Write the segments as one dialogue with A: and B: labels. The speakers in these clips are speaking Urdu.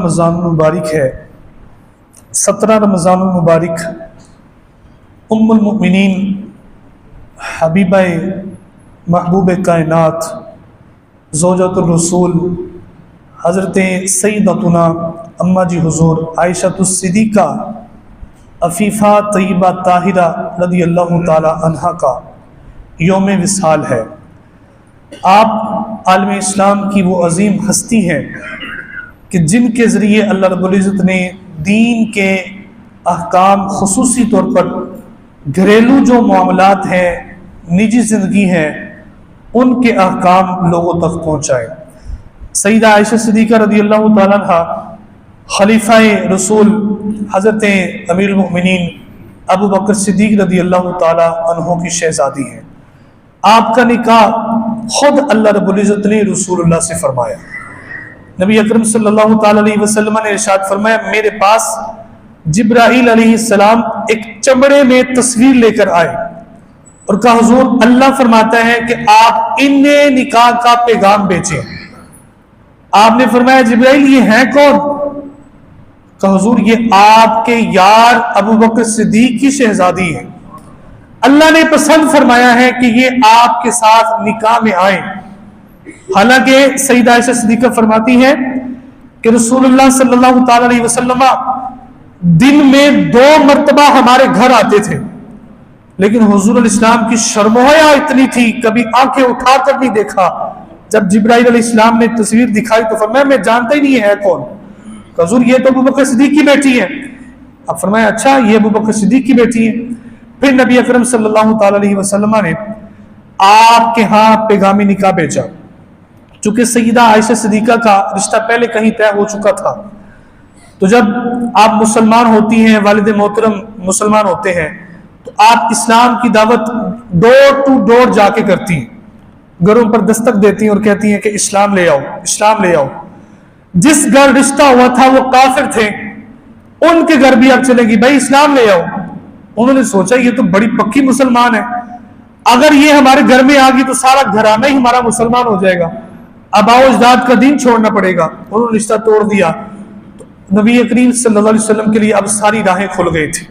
A: رمضان المبارک ہے، 17 رمضان المبارک ام المؤمنین حبیبہ محبوب کائنات زوجۃ الرسول حضرت سیدتنا اماں جی حضور عائشہ الصدیقہ عفیفہ طیبہ طاہرہ رضی اللہ تعالی عنہا کا یوم وصال ہے۔ آپ عالم اسلام کی وہ عظیم ہستی ہیں کہ جن کے ذریعے اللہ رب العزت نے دین کے احکام خصوصی طور پر گھریلو جو معاملات ہیں، نجی زندگی ہے، ان کے احکام لوگوں تک پہنچائے۔ سیدہ عائشہ صدیقہ رضی اللہ تعالیٰ عنہ خلیفہ رسول حضرت امیر المؤمنین ابو بکر صدیق رضی اللہ تعالیٰ عنہ کی شہزادی ہیں۔ آپ کا نکاح خود اللہ رب العزت نے رسول اللہ سے فرمایا۔ نبی اکرم صلی اللہ تعالیٰ علیہ وسلم نے ارشاد فرمایا، میرے پاس جبرائیل علیہ السلام ایک چمڑے میں تصویر لے کر آئے اور کہا حضور اللہ فرماتا ہے کہ آپ انہیں نکاح کا پیغام بھیجیں۔ آپ نے فرمایا جبرائیل یہ ہیں کون؟ کہا حضور یہ آپ کے یار ابو بکر صدیق کی شہزادی ہے، اللہ نے پسند فرمایا ہے کہ یہ آپ کے ساتھ نکاح میں آئیں۔ حالانکہ سیدہ عائشہ صدیقہ فرماتی ہے کہ رسول اللہ صلی اللہ تعالی علیہ وسلم دن میں 2 مرتبہ ہمارے گھر آتے تھے، لیکن حضور الاسلام کی شرم و حیا اتنی تھی کبھی آنکھیں اٹھا کر نہیں دیکھا۔ جب جبرائیل علیہ السلام نے تصویر دکھائی تو فرمایا میں جانتا ہی نہیں ہے کون؟ حضور یہ تو ابو بکر صدیق کی بیٹی ہے۔ اب فرمایا اچھا یہ ابو بکر صدیق کی بیٹی ہے۔ پھر نبی اکرم صلی اللہ تعالی علیہ وسلم نے آپ کے ہاں پیغامی نکاح بھیجا۔ چونکہ سیدہ عائشہ صدیقہ کا رشتہ پہلے کہیں طے ہو چکا تھا، تو جب آپ مسلمان ہوتی ہیں، والد محترم مسلمان ہوتے ہیں، تو آپ اسلام کی دعوت ڈور ٹو ڈور جا کے کرتی ہیں، گھروں پر دستک دیتی ہیں اور کہتی ہیں کہ اسلام لے آؤ، اسلام لے آؤ۔ جس گھر رشتہ ہوا تھا وہ کافر تھے، ان کے گھر بھی اب چلے گی بھائی اسلام لے آؤ۔ انہوں نے سوچا یہ تو بڑی پکی مسلمان ہے، اگر یہ ہمارے گھر میں آ گئی تو سارا گھرانہ ہی ہمارا مسلمان ہو جائے گا، آباء و اجداد کا دین چھوڑنا پڑے گا۔ انہوں نے رشتہ توڑ دیا۔ نبی کریم صلی اللہ علیہ وسلم کے لیے اب ساری راہیں کھل گئی تھی،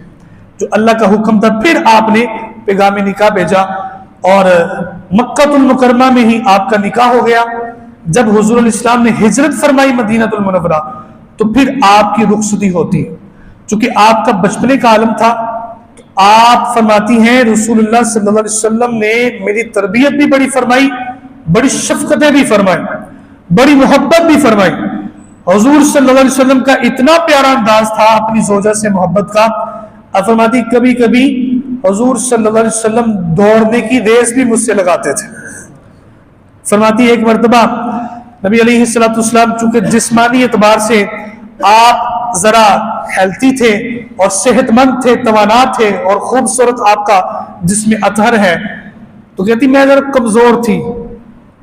A: جو اللہ کا حکم تھا۔ پھر آپ نے پیغام نکاح بھیجا اور مکہ المکرمہ میں ہی آپ کا نکاح ہو گیا۔ جب حضور علیہ السلام نے ہجرت فرمائی مدینہ المنورہ تو پھر آپ کی رخصتی ہوتی ہے۔ چونکہ آپ کا بچپنے کا عالم تھا، آپ فرماتی ہیں رسول اللہ صلی اللہ علیہ وسلم نے میری تربیت بھی بڑی فرمائی، بڑی شفقتیں بھی فرمائی، بڑی محبت بھی فرمائی۔ حضور صلی اللہ علیہ وسلم کا اتنا پیارا انداز تھا اپنی زوجہ سے محبت کا، آپ فرماتی کبھی کبھی حضور صلی اللہ علیہ وسلم دوڑنے کی ریس بھی مجھ سے لگاتے تھے۔ فرماتی ایک مرتبہ نبی علیہ السلام چونکہ جسمانی اعتبار سے آپ ذرا ہیلتھی تھے اور صحت مند تھے، توانا تھے اور خوبصورت آپ کا جسم اطہر ہے، تو کہتی میں ذرا کمزور تھی،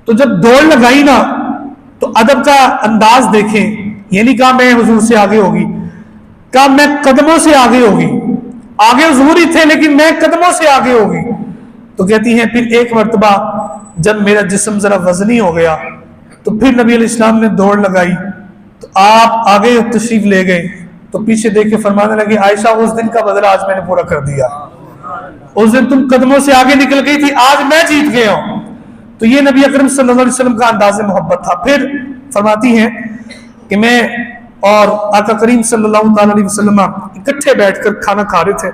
A: تو جب دوڑ لگائی نا تو ادب کا انداز دیکھیں، یہ نہیں کہا میں حضور سے آگے ہوگی، کہا میں قدموں سے آگے ہوگی، آگے حضور ہی تھے لیکن میں قدموں سے آگے ہوگی۔ تو کہتی ہیں پھر ایک مرتبہ جب میرا جسم ذرا وزنی ہو گیا تو پھر نبی علیہ السلام نے دوڑ لگائی تو آپ آگے تشریف لے گئے، تو پیچھے دیکھ کے فرمانے لگے عائشہ اس دن کا بدلہ آج میں نے پورا کر دیا، اس دن تم قدموں سے آگے نکل گئی تھی، آج میں جیت گیا ہوں۔ تو یہ نبی اکرم صلی اللہ علیہ وسلم کا انداز محبت تھا۔ پھر فرماتی ہیں کہ میں اور آقا کریم صلی اللہ تعالی علیہ وسلم اکٹھے بیٹھ کر کھانا کھا رہے تھے،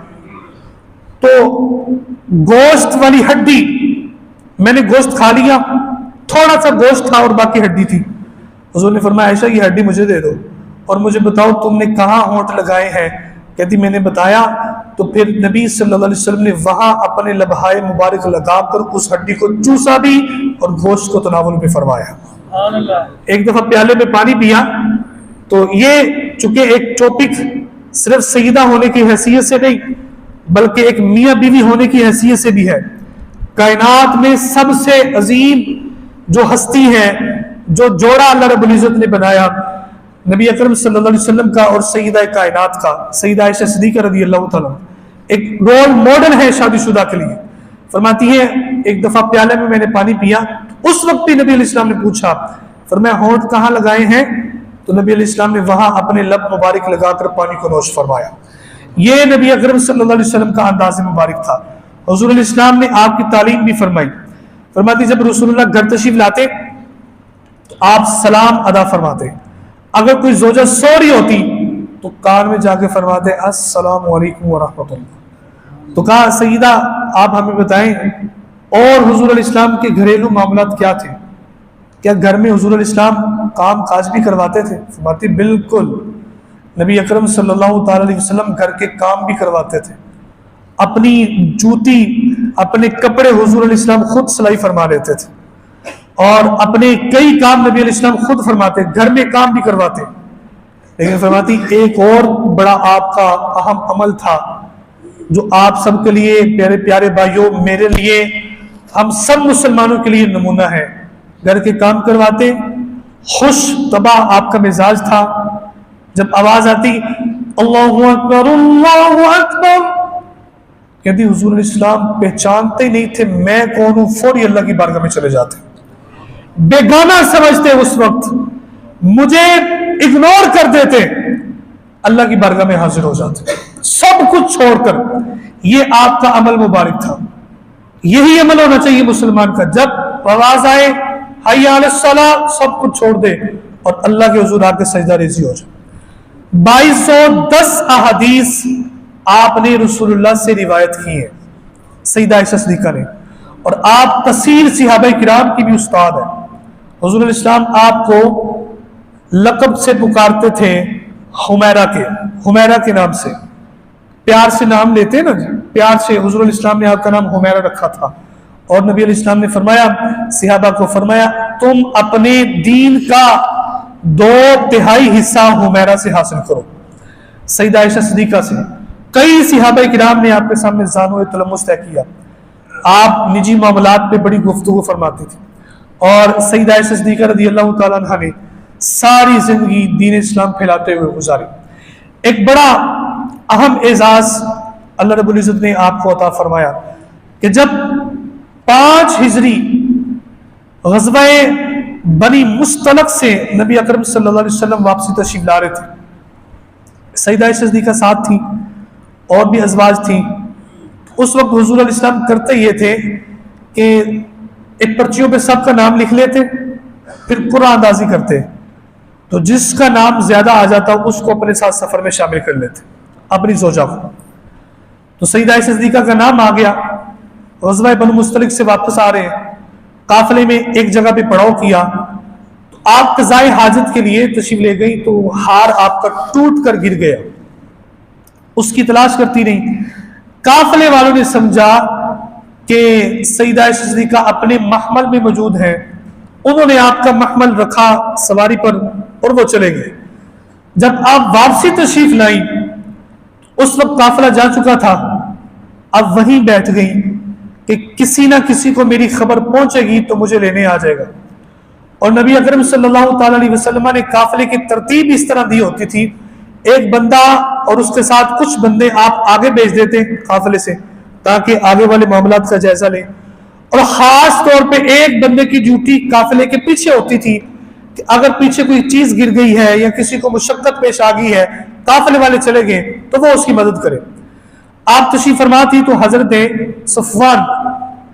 A: تو گوشت والی ہڈی میں نے گوشت کھا لیا، تھوڑا سا گوشت تھا اور باقی ہڈی تھی۔ حضور نے فرمایا عائشہ یہ ہڈی مجھے دے دو اور مجھے بتاؤ تم نے کہاں ہونٹ لگائے ہیں؟ کہتی میں نے بتایا، تو پھر نبی صلی اللہ علیہ وسلم نے وہاں اپنے لبہائے مبارک لگا کر اس ہڈی کو چوسا بھی اور گوشت کو تناول بھی فرمایا۔ ایک دفعہ پیالے میں پانی پیا، تو یہ چونکہ ایک ٹاپک صرف سیدہ ہونے کی حیثیت سے نہیں بلکہ ایک میاں بیوی ہونے کی حیثیت سے بھی ہے۔ کائنات میں سب سے عظیم جو ہستی ہے، جو جوڑا اللہ رب العزت نے بنایا، نبی اکرم صلی اللہ علیہ وسلم کا اور سیدہ کائنات کا سیدہ عائشہ صدیقہ رضی اللہ تعالیٰ، ایک رول ماڈل ہے شادی شدہ کے لیے۔ فرماتی ہے ایک دفعہ پیالے میں نے پانی پیا، اس وقت بھی نبی علیہ السلام نے پوچھا، فرمایا ہونٹ کہاں لگائے ہیں؟ تو نبی علیہ السلام نے وہاں اپنے لب مبارک لگا کر پانی کو نوش فرمایا۔ یہ نبی اکرم صلی اللہ علیہ وسلم کا انداز مبارک تھا۔ حضور علیہ السلام نے آپ کی تعلیم بھی فرمائی، فرماتی جب رسول اللہ گھر تشریف لاتے تو آپ سلام ادا فرماتے، اگر کوئی زوجہ سو رہی ہوتی تو کان میں جا کے فرماتے السلام علیکم ورحمۃ اللہ۔ تو کہا سیدہ آپ ہمیں بتائیں اور حضور علیہ السلام کے گھریلو معاملات کیا تھے؟ کیا گھر میں حضور علیہ السلام کام کاج بھی کرواتے تھے؟ فرماتی بالکل، نبی اکرم صلی اللہ تعالی علیہ وسلم گھر کے کام بھی کرواتے تھے۔ اپنی جوتی اپنے کپڑے حضور علیہ السلام خود سلائی فرما لیتے تھے، اور اپنے کئی کام نبی علیہ السلام خود فرماتے، گھر میں کام بھی کرواتے۔ لیکن فرماتی ایک اور بڑا آپ کا اہم عمل تھا جو آپ سب کے لیے، پیارے پیارے بھائیوں، میرے لیے، ہم سب مسلمانوں کے لیے نمونہ ہے۔ گھر کے کام کرواتے، خوش طبع آپ کا مزاج تھا، جب آواز آتی اللہ اکبر اللہ اکبر، کہتی حضور علیہ السلام پہچانتے ہی نہیں تھے میں کون ہوں، فوری اللہ کی بارگاہ میں چلے جاتے، بیگانہ سمجھتے، اس وقت مجھے اگنور کر دیتے، اللہ کی بارگاہ میں حاضر ہو جاتے سب کچھ چھوڑ کر۔ یہ آپ کا عمل مبارک تھا، یہی عمل ہونا چاہیے مسلمان کا، جب آواز آئے حی علی الصلاۃ سب کچھ چھوڑ دے اور اللہ کے حضور آ کے سجدہ ریزی ہو جائے۔ 2210 احادیث آپ نے رسول اللہ سے روایت کی ہیں سیدہ عائشہ صدیقہ نے، اور آپ کثیر صحابہ کرام کی بھی استاد ہیں۔ حضور علیہ السلام آپ کو لقب سے پکارتے تھے حمیرہ کے نام سے، پیار سے نام لیتے نا جی، پیار سے حضور علیہ السلام نے آپ کا نام حمیرہ رکھا تھا، اور نبی علیہ السلام نے فرمایا صحابہ کو، فرمایا تم اپنے دین کا 2/3 حصہ حمیرہ سے حاصل کرو، سیدہ عائشہ صدیقہ سے۔ کئی صحابہ کرام نے آپ کے سامنے زانو تلمس طے کیا، آپ نجی معاملات پہ بڑی گفتگو فرماتی تھی، اور سیدہ عائشہ صدیقہ رضی اللہ تعالیٰ عنہ نے ساری زندگی دین اسلام پھیلاتے ہوئے گزاری۔ ایک بڑا اہم اعزاز اللہ رب العزت نے آپ کو عطا فرمایا کہ جب 5 ہجری غزوہ بنی مستلق سے نبی اکرم صلی اللہ علیہ وسلم واپسی تشریف لا رہے تھے، سیدہ عائشہ صدیقہ ساتھ تھی اور بھی ازواج تھیں۔ اس وقت حضور علیہ السلام کرتے یہ تھے کہ ایک پرچیوں پہ سب کا نام لکھ لیتے، پھر قرعہ اندازی کرتے، تو جس کا نام زیادہ آ جاتا اس کو اپنے ساتھ سفر میں شامل کر لیتے اپنی زوجہ کو۔ تو سیدہ عائشہ صدیقہ کا نام آ گیا، غزوہ بنو مستلق سے واپس آ رہے ہیں، قافلے میں ایک جگہ پہ پڑاؤ کیا، تو آپ قضائے حاجت کے لیے تشریف لے گئی، تو ہار آپ کا ٹوٹ کر گر گیا، اس کی تلاش کرتی رہی۔ قافلے والوں نے سمجھا کہ سیدہ عائشہ صدیقہ اپنے محمل میں موجود ہیں، انہوں نے آپ کا محمل رکھا سواری پر اور وہ چلے گئے۔ جب آپ واپسی تشریف لائیں، اس وقت قافلہ جا چکا تھا، اب وہیں بیٹھ گئی کہ کسی نہ کسی کو میری خبر پہنچے گی تو مجھے لینے آ جائے گا۔ اور نبی اکرم صلی اللہ تعالی علیہ وسلم نے قافلے کی ترتیب اس طرح دی ہوتی تھی، ایک بندہ اور اس کے ساتھ کچھ بندے آپ آگے بھیج دیتے قافلے سے تاکہ آگے والے معاملات کا جائزہ لیں، اور خاص طور پہ ایک بندے کی ڈیوٹی قافلے کے پیچھے ہوتی تھی کہ اگر پیچھے کوئی چیز گر گئی ہے یا کسی کو مشقت پیش آ گئی ہے، قافلے والے چلے گئے تو وہ اس کی مدد کرے۔ آپ تشریف فرما تھی تو حضرت صفوان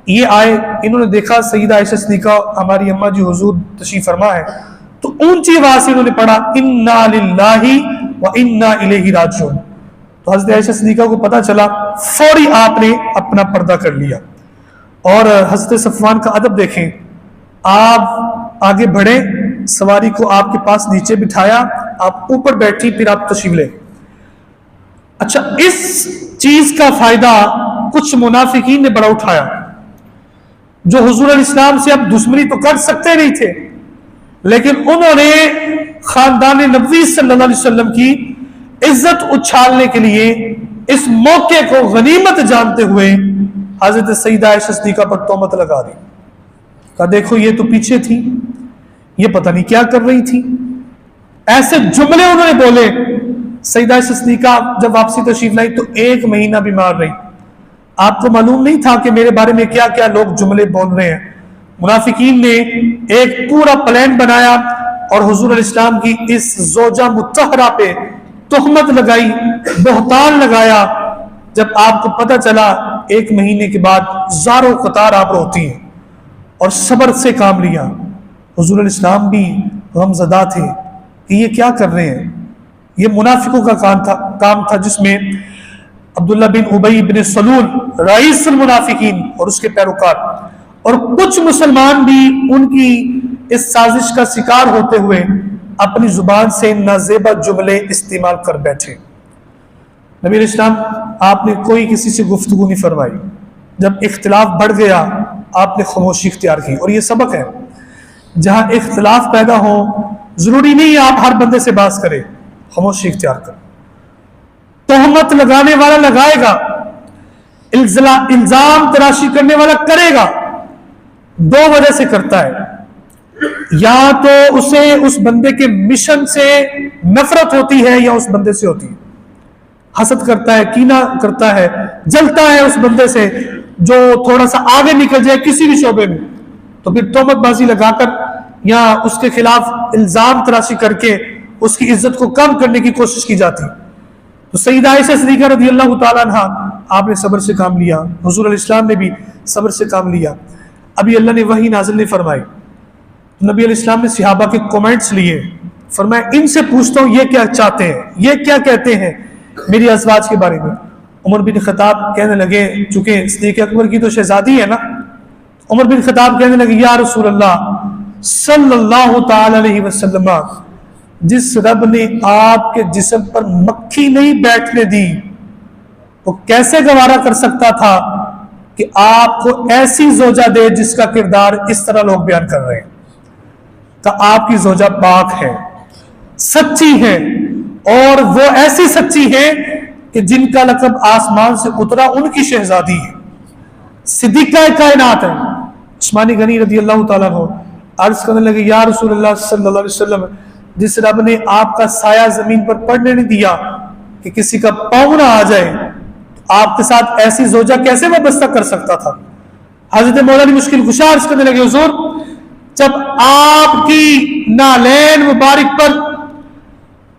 A: یہ آئے، انہوں نے دیکھا سیدہ عائشہ صدیقہ ہماری اماں جی حضور تشریف فرما ہے، تو اونچی آواز سے انہوں نے پڑھا انا للہ و انا الیہ راجعون۔ تو حضرت عائشہ صدیقہ کو پتہ چلا، فوری آپ نے اپنا پردہ کر لیا، اور حضرت صفوان کا ادب دیکھیں، آپ آگے بڑھے، سواری کو آپ کے پاس نیچے بٹھایا، آپ اوپر بیٹھی، پھر آپ تشریف لے۔ اچھا، اس چیز کا فائدہ کچھ منافقین نے بڑا اٹھایا، جو حضور علیہ السلام سے اب دشمنی تو کر سکتے نہیں تھے، لیکن انہوں نے خاندان نبوی صلی اللہ علیہ وسلم کی عزت اچھالنے کے لیے اس موقع کو غنیمت جانتے ہوئے حضرت سیدہ عائشہ صدیقہ پر تہمت لگا دی، کہا دیکھو یہ تو پیچھے تھی، یہ پتہ نہیں کیا کر رہی تھی، ایسے جملے انہوں نے بولے۔ سیدہ عائشہ صدیقہ جب واپسی تشریف لائی تو 1 مہینہ بیمار رہی، آپ کو معلوم نہیں تھا کہ میرے بارے میں کیا کیا لوگ جملے بول رہے ہیں۔ منافقین نے ایک پورا پلان بنایا اور حضور علیہ السلام کی اس زوجہ مطہرہ پہ تہمت لگائی، بہتان لگایا. جب آپ کو پتہ چلا 1 مہینے کے بعد زاروں قطار آپ روتی ہیں اور صبر سے کام لیا. حضور علیہ السلام بھی غمزدہ تھے کہ یہ کیا کر رہے ہیں. یہ منافقوں کا کام تھا جس میں عبداللہ بن ابی بن سلول رئیس المنافقین اور اس کے پیروکار اور کچھ مسلمان بھی ان کی اس سازش کا شکار ہوتے ہوئے اپنی زبان سے نازیبا جملے استعمال کر بیٹھے. نبی علیہ السلام آپ نے کوئی کسی سے گفتگو نہیں فرمائی. جب اختلاف بڑھ گیا آپ نے خاموشی اختیار کی. اور یہ سبق ہے، جہاں اختلاف پیدا ہو ضروری نہیں آپ ہر بندے سے بحث کریں، خاموشی اختیار کریں. تہمت لگانے والا لگائے گا، الزام تراشی کرنے والا کرے گا. 2 وجہ سے کرتا ہے، یا تو اسے اس بندے کے مشن سے نفرت ہوتی ہے یا اس بندے سے ہوتی ہے. حسد کرتا ہے، کینہ کرتا ہے، جلتا ہے اس بندے سے جو تھوڑا سا آگے نکل جائے کسی بھی شعبے میں، تو پھر تہمت بازی لگا کر یا اس کے خلاف الزام تراشی کر کے اس کی عزت کو کم کرنے کی کوشش کی جاتی. تو سیدہ عائشہ صدیقہ رضی اللہ تعالیٰ عنہ، آپ نے صبر سے کام لیا، حضور علیہ السلام نے بھی صبر سے کام لیا. ابھی اللہ نے وحی نازل نہیں فرمائی. نبی علیہ السلام نے صحابہ کے کومنٹس لیے، فرمایا ان سے پوچھتا ہوں یہ کیا چاہتے ہیں، یہ کیا کہتے ہیں میری ازواج کے بارے میں. عمر بن خطاب کہنے لگے، چونکہ صدیق اکبر کی تو شہزادی ہے نا، عمر بن خطاب کہنے لگے یا رسول اللہ صلی اللہ تعالی علیہ وسلم، جس رب نے آپ کے جسم پر مکھی نہیں بیٹھنے دی وہ کیسے گوارا کر سکتا تھا کہ آپ کو ایسی زوجہ دے جس کا کردار اس طرح لوگ بیان کر رہے ہیں. کہ آپ کی زوجہ پاک ہے، سچی ہے، اور وہ ایسی سچی ہے کہ جن کا لقب آسمان سے اترا ان کی شہزادی ہے، صدیقہ کائنات ہے. عثمانی غنی رضی اللہ تعالیٰ عنہ عرض کرنے لگے یا رسول اللہ صلی اللہ علیہ وسلم، جس رب نے آپ کا سایہ زمین پر پڑنے نہیں دیا کہ کسی کا پاؤں نہ آ جائے، آپ کے ساتھ ایسی زوجہ کیسے وابستہ کر سکتا تھا. حضرت مولانا مشکل کشا عرض کرنے لگے حضور جب آپ کی نالین مبارک پر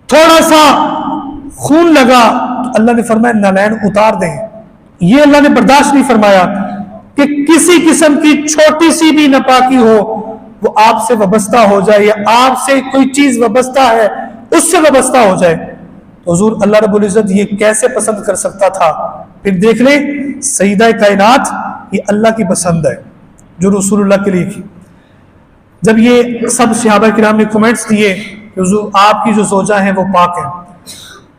A: تھوڑا سا خون لگا تو اللہ نے فرمایا نالین اتار دیں. یہ اللہ نے برداشت نہیں فرمایا کہ کسی قسم کی چھوٹی سی بھی ناپاکی ہو وہ آپ سے وابستہ ہو جائے یا آپ سے کوئی چیز وابستہ ہے اس سے وابستہ ہو جائے. تو حضور اللہ رب العزت یہ کیسے پسند کر سکتا تھا. پھر دیکھ لیں سیدہ کائنات یہ اللہ کی پسند ہے جو رسول اللہ کے لیے کی. جب یہ سب صحابہ کرام نے کمنٹس دیے کہ حضور آپ کی جو زوجہ ہیں وہ پاک ہیں،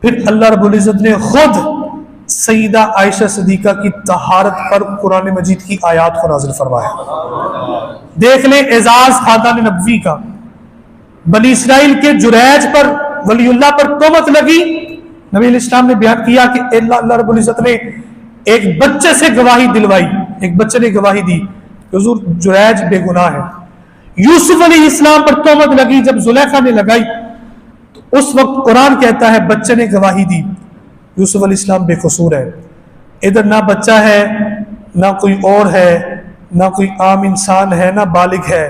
A: پھر اللہ رب العزت نے خود سیدہ عائشہ صدیقہ کی طہارت پر قرآن مجید کی آیات کو نازل فرمایا. دیکھ لیں اعزاز خاندان نبوی کا. بنی اسرائیل کے جریج پر ولی اللہ پر تہمت لگی، نبی علیہ السلام نے بیان کیا کہ اللہ رب العزت نے ایک بچے سے گواہی دلوائی، ایک بچے نے گواہی دی کہ حضور جریج بے گناہ ہے. یوسف علیہ السلام پر تہمت لگی، جب زلیخا نے لگائی تو اس وقت قرآن کہتا ہے بچے نے گواہی دی یوسف علیہ السلام بے قصور ہے. ادھر نہ بچہ ہے نہ کوئی اور ہے، نہ کوئی عام انسان ہے، نہ بالغ ہے.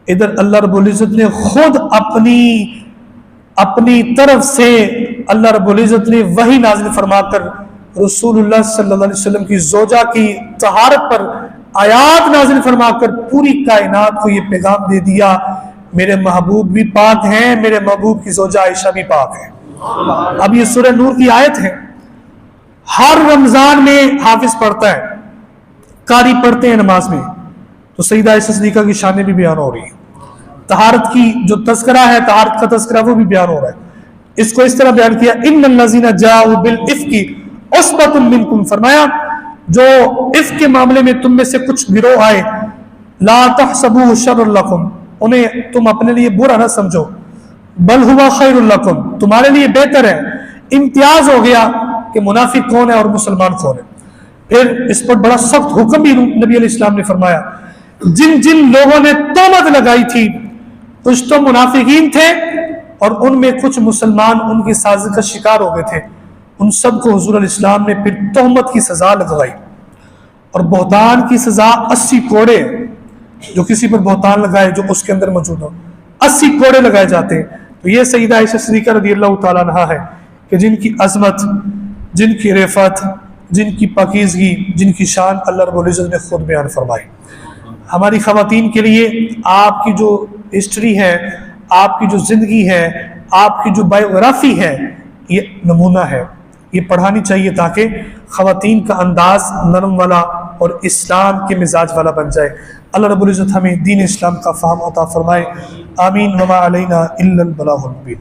A: ادھر اللہ رب العزت نے خود اپنی طرف سے اللہ رب العزت نے وحی نازل فرما کر رسول اللہ صلی اللہ علیہ وسلم کی زوجہ کی طہارت پر آیات نازل فرما کر پوری کائنات کو یہ پیغام دے دیا میرے محبوب بھی پاک ہیں، میرے محبوب کی زوجہ عائشہ بھی پاک ہے. اب یہ سورہ نور کی آیت ہے، ہر رمضان میں حافظ پڑھتا ہے، قاری پڑھتے ہیں نماز میں، تو سیدہ عائشہ صدیقہ کی شانیں بھی بیان ہو رہی ہیں. طہارت کی جو تذکرہ ہے، طہارت کا تذکرہ وہ بھی بیان ہو رہا ہے. اس کو اس طرح بیان کیا ان الذین جاؤوا بالافک عصبۃ منکم، فرمایا جو افک کے معاملے میں تم میں سے کچھ گروہ آئے، لا تحسبوه شر لکم، انہیں تم اپنے لیے برا نہ سمجھو، بل هو خیر لکم، تمہارے لیے بہتر ہے. امتیاز ہو گیا کہ منافق کون ہے اور مسلمان کون ہے. پھر اس پر بڑا سخت حکم بھی نبی علیہ السلام نے فرمایا. جن جن لوگوں نے تہمت لگائی تھی کچھ تو منافقین تھے اور ان میں کچھ مسلمان ان کی سازش کا شکار ہو گئے تھے، ان سب کو حضور علیہ السلام نے پھر تہمت کی سزا لگوائی. اور بہتان کی سزا 80 کوڑے، جو کسی پر بہتان لگائے جو اس کے اندر موجود ہو. 80 گھوڑے لگائے جاتے ہیں. تو یہ سیدہ عائشہ صدیقہ رضی اللہ تعالیٰ عنہا ہے کہ جن کی عظمت، جن کی رفعت، جن کی پاکیزگی، جن کی شان اللہ رب العزت نے خود بیان فرمائی. ہماری خواتین کے لیے آپ کی جو ہسٹری ہے، آپ کی جو زندگی ہے، آپ کی جو بایوگرافی ہے، یہ نمونہ ہے. یہ پڑھانی چاہیے تاکہ خواتین کا انداز نرم والا اور اسلام کے مزاج والا بن جائے. اللہ رب العزت ہمیں دین اسلام کا فہم عطا فرمائے. آمین. وما علینا الا البلاغ المبین.